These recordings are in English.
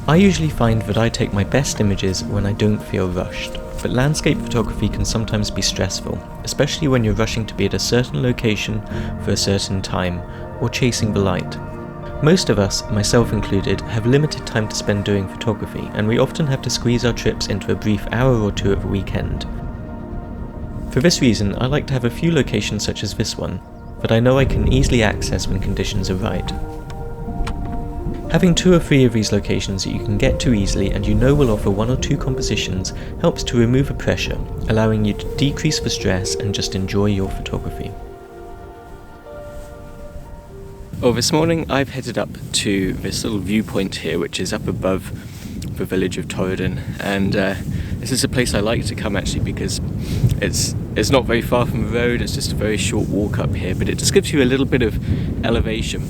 I usually find that I take my best images when I don't feel rushed, but landscape photography can sometimes be stressful, especially when you're rushing to be at a certain location for a certain time, or chasing the light. Most of us, myself included, have limited time to spend doing photography, and we often have to squeeze our trips into a brief hour or two of a weekend. For this reason, I like to have a few locations such as this one, that I know I can easily access when conditions are right. Having 2 or 3 of these locations that you can get to easily and you know will offer 1 or 2 compositions helps to remove the pressure, allowing you to decrease the stress and just enjoy your photography. Well, this morning I've headed up to this little viewpoint here, which is up above the village of Torridon, and this is a place I like to come actually because it's not very far from the road. It's just a very short walk up here, but it just gives you a little bit of elevation.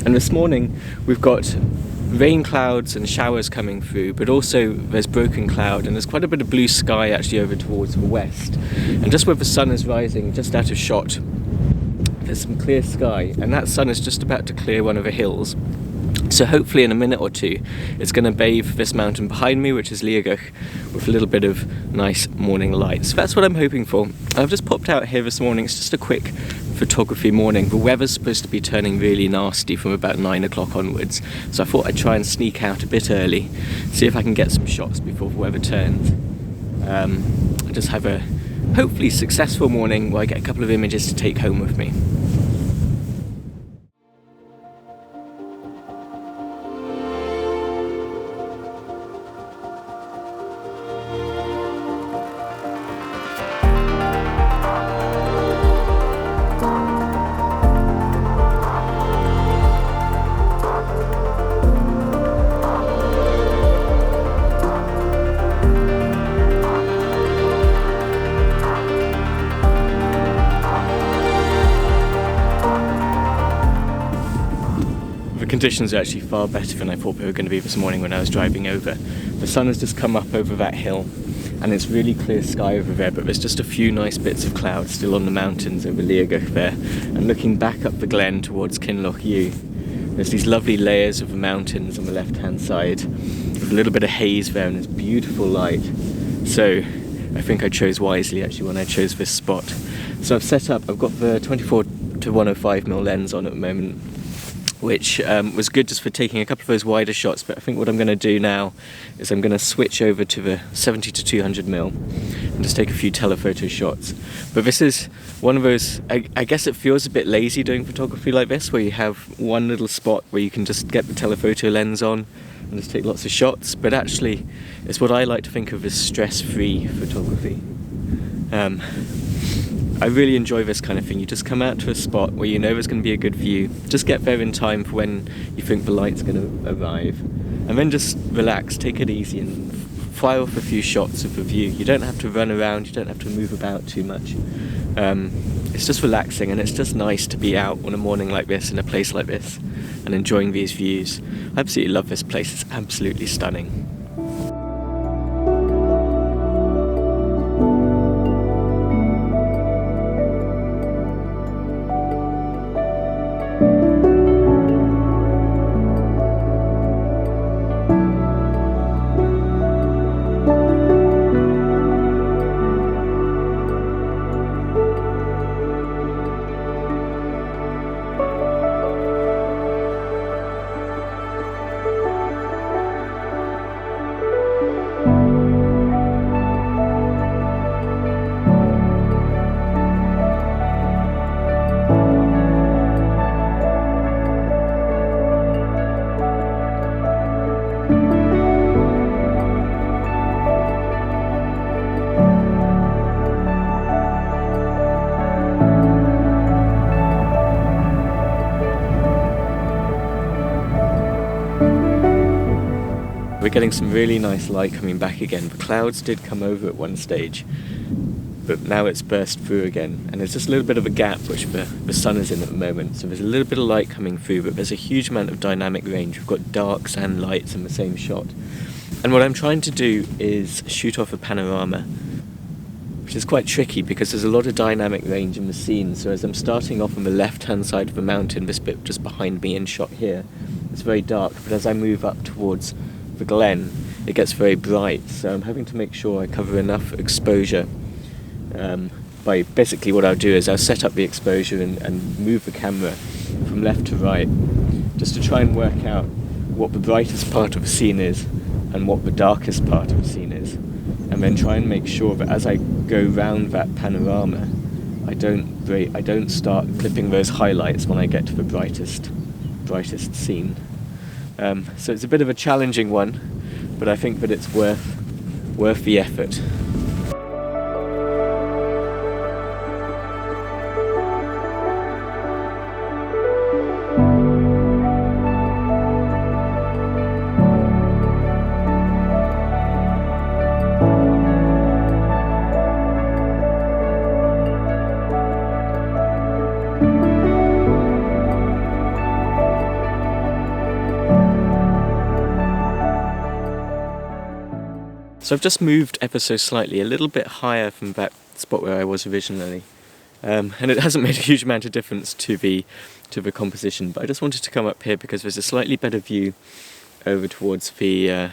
And this morning we've got rain clouds and showers coming through, but also there's broken cloud and there's quite a bit of blue sky actually over towards the west. And just where the sun is rising, just out of shot, there's some clear sky, and that sun is just about to clear one of the hills. So hopefully in a minute or two it's going to bathe this mountain behind me, which is Liagach, with a little bit of nice morning light. So that's what I'm hoping for. I've just popped out here this morning. It's just a quick photography morning. The weather's supposed to be turning really nasty from about 9 o'clock onwards, so I thought I'd try and sneak out a bit early, see if I can get some shots before the weather turns. I just have a hopefully successful morning where I get a couple of images to take home with me. Conditions are actually far better than I thought they were going to be this morning when I was driving over. The sun has just come up over that hill and it's really clear sky over there, but there's just a few nice bits of cloud still on the mountains over Liagach there. And looking back up the glen towards Kinloch Ewe, there's these lovely layers of the mountains on the left hand side with a little bit of haze there and it's beautiful light. So I think I chose wisely actually when I chose this spot. So I've got the 24 to 105mm lens on at the moment, which was good just for taking a couple of those wider shots, but I think what I'm going to do now is I'm going to switch over to the 70 to 200mm and just take a few telephoto shots. But this is one of those, I guess it feels a bit lazy doing photography like this, where you have one little spot where you can just get the telephoto lens on and just take lots of shots, but actually it's what I like to think of as stress-free photography. I really enjoy this kind of thing. You just come out to a spot where you know there's going to be a good view, just get there in time for when you think the light's going to arrive, and then just relax, take it easy and fire off a few shots of the view. You don't have to run around, you don't have to move about too much. It's just relaxing, and it's just nice to be out on a morning like this in a place like this and enjoying these views. I absolutely love this place. It's absolutely stunning. We're getting some really nice light coming back again. The clouds did come over at one stage, but now it's burst through again, and there's just a little bit of a gap which the sun is in at the moment, so there's a little bit of light coming through, but there's a huge amount of dynamic range. We've got darks and lights in the same shot, and what I'm trying to do is shoot off a panorama, which is quite tricky because there's a lot of dynamic range in the scene. So as I'm starting off on the left hand side of the mountain, this bit just behind me in shot here, it's very dark, but as I move up towards the glen it gets very bright, so I'm having to make sure I cover enough exposure. By basically what I'll do is I'll set up the exposure and move the camera from left to right, just to try and work out what the brightest part of the scene is and what the darkest part of the scene is, and then try and make sure that as I go round that panorama I don't start clipping those highlights when I get to the brightest scene. So it's a bit of a challenging one, but I think that it's worth the effort. So I've just moved ever so slightly, a little bit higher from that spot where I was originally, and it hasn't made a huge amount of difference to the composition, but I just wanted to come up here because there's a slightly better view over towards the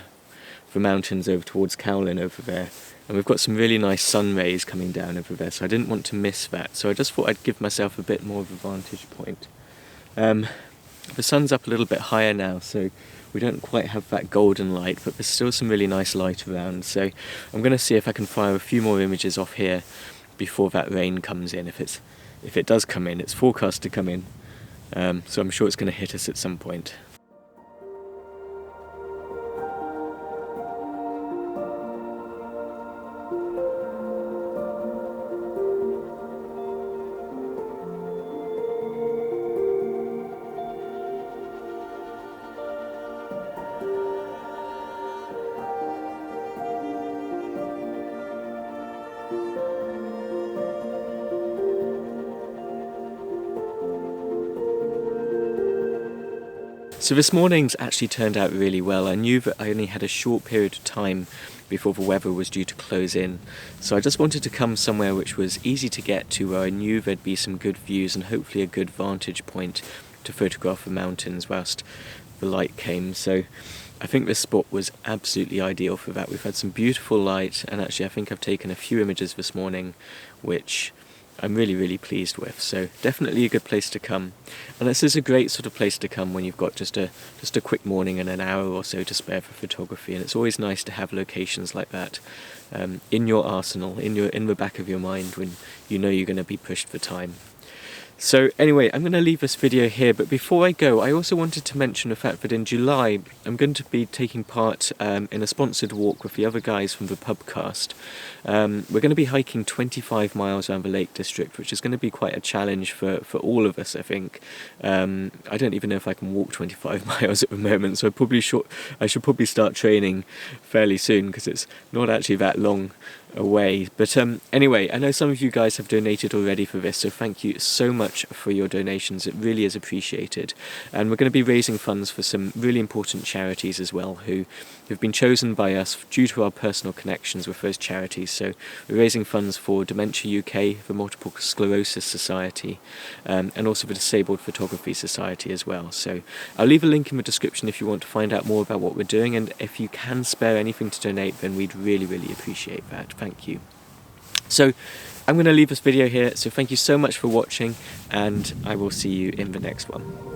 mountains, over towards Cowlin over there, and we've got some really nice sun rays coming down over there, so I didn't want to miss that, so I just thought I'd give myself a bit more of a vantage point. The sun's up a little bit higher now, so we don't quite have that golden light, but there's still some really nice light around, so I'm going to see if I can fire a few more images off here before that rain comes in. If it does come in, it's forecast to come in, so I'm sure it's going to hit us at some point. So this morning's actually turned out really well. I knew that I only had a short period of time before the weather was due to close in, so I just wanted to come somewhere which was easy to get to, where I knew there'd be some good views and hopefully a good vantage point to photograph the mountains whilst the light came. So I think this spot was absolutely ideal for that. We've had some beautiful light, and actually I think I've taken a few images this morning which I'm really pleased with, so definitely a good place to come. And this is a great sort of place to come when you've got just a quick morning and an hour or so to spare for photography, and it's always nice to have locations like that in your arsenal, in the back of your mind when you know you're going to be pushed for time. So anyway, I'm going to leave this video here, but before I go, I also wanted to mention the fact that in July I'm going to be taking part in a sponsored walk with the other guys from the pubcast. We're going to be hiking 25 miles around the Lake District, which is going to be quite a challenge for all of us, I think. I don't even know if I can walk 25 miles at the moment, so I should probably start training fairly soon, because it's not actually that long away. But anyway, I know some of you guys have donated already for this, so thank you so much for your donations. It really is appreciated, and we're going to be raising funds for some really important charities as well, who have been chosen by us due to our personal connections with those charities. So we're raising funds for Dementia UK, the Multiple Sclerosis Society, and also the Disabled Photography Society as well. So I'll leave a link in the description if you want to find out more about what we're doing, and if you can spare anything to donate, then we'd really appreciate that. Thank you. So I'm going to leave this video here, so thank you so much for watching, and I will see you in the next one.